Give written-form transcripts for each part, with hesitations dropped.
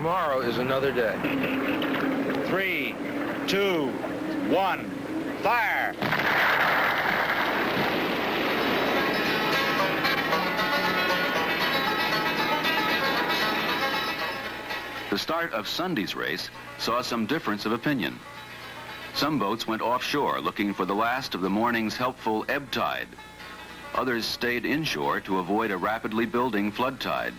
tomorrow is another day. 3, 2, 1, fire! The start of Sunday's race saw some difference of opinion. Some boats went offshore looking for the last of the morning's helpful ebb tide. Others stayed inshore to avoid a rapidly building flood tide.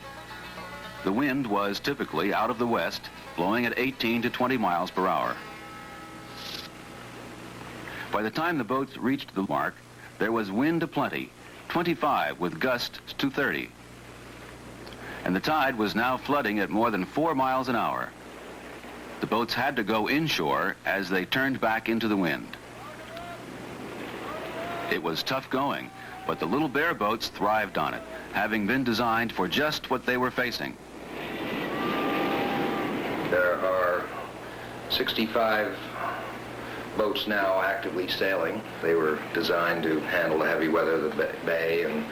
The wind was typically out of the west, blowing at 18 to 20 miles per hour. By the time the boats reached the mark, there was wind aplenty, 25 with gusts to 30. And the tide was now flooding at more than 4 miles an hour. The boats had to go inshore as they turned back into the wind. It was tough going, but the Little Bear boats thrived on it, having been designed for just what they were facing. There are 65 boats now actively sailing. They were designed to handle the heavy weather of the bay and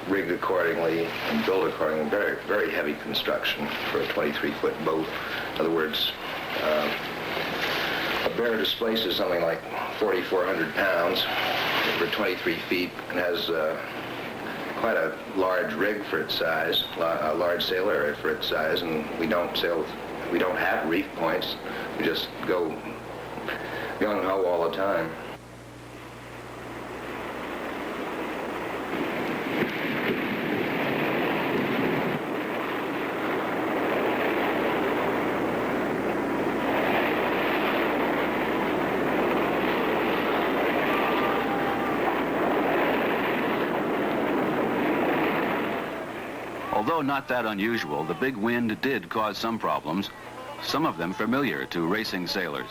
rigged accordingly and built accordingly. Very, very heavy construction for a 23-foot boat. In other words, a Bear displaces something like 4,400 pounds for 23 feet and has quite a large rig for its size, a large sail area for its size, and we don't have reef points. We just go gung-ho all the time. Although not that unusual, the big wind did cause some problems, some of them familiar to racing sailors.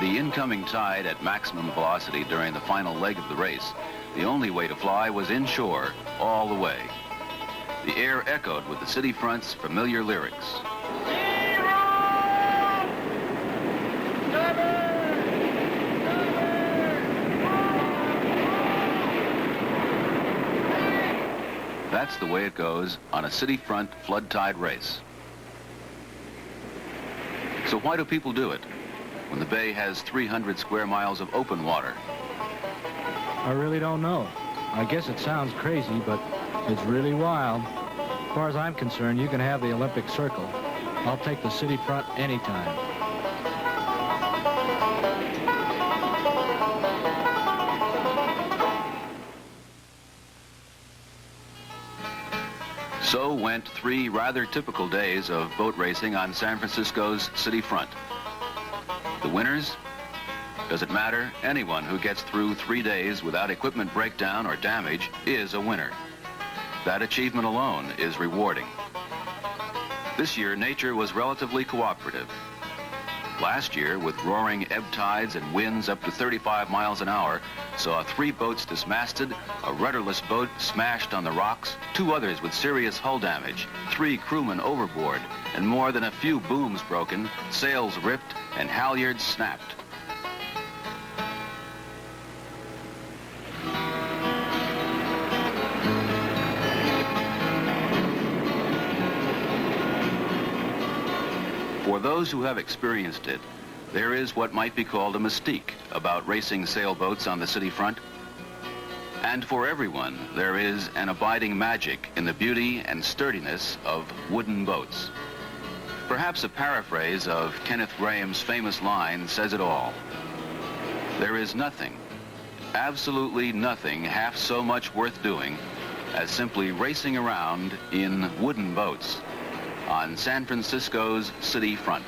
The incoming tide at maximum velocity during the final leg of the race, the only way to fly was inshore all the way. The air echoed with the city front's familiar lyrics. That's the way it goes on a city front flood tide race. So why do people do it when the bay has 300 square miles of open water? I really don't know. I guess it sounds crazy, but it's really wild. As far as I'm concerned, you can have the Olympic Circle. I'll take the city front anytime. So went 3 rather typical days of boat racing on San Francisco's city front. The winners? Does it matter? Anyone who gets through 3 days without equipment breakdown or damage is a winner. That achievement alone is rewarding. This year, nature was relatively cooperative. Last year, with roaring ebb tides and winds up to 35 miles an hour, saw 3 boats dismasted, a rudderless boat smashed on the rocks, 2 others with serious hull damage, 3 crewmen overboard, and more than a few booms broken, sails ripped, and halyards snapped. For those who have experienced it, there is what might be called a mystique about racing sailboats on the city front. And for everyone, there is an abiding magic in the beauty and sturdiness of wooden boats. Perhaps a paraphrase of Kenneth Graham's famous line says it all. There is nothing, absolutely nothing, half so much worth doing as simply racing around in wooden boats on San Francisco's city front.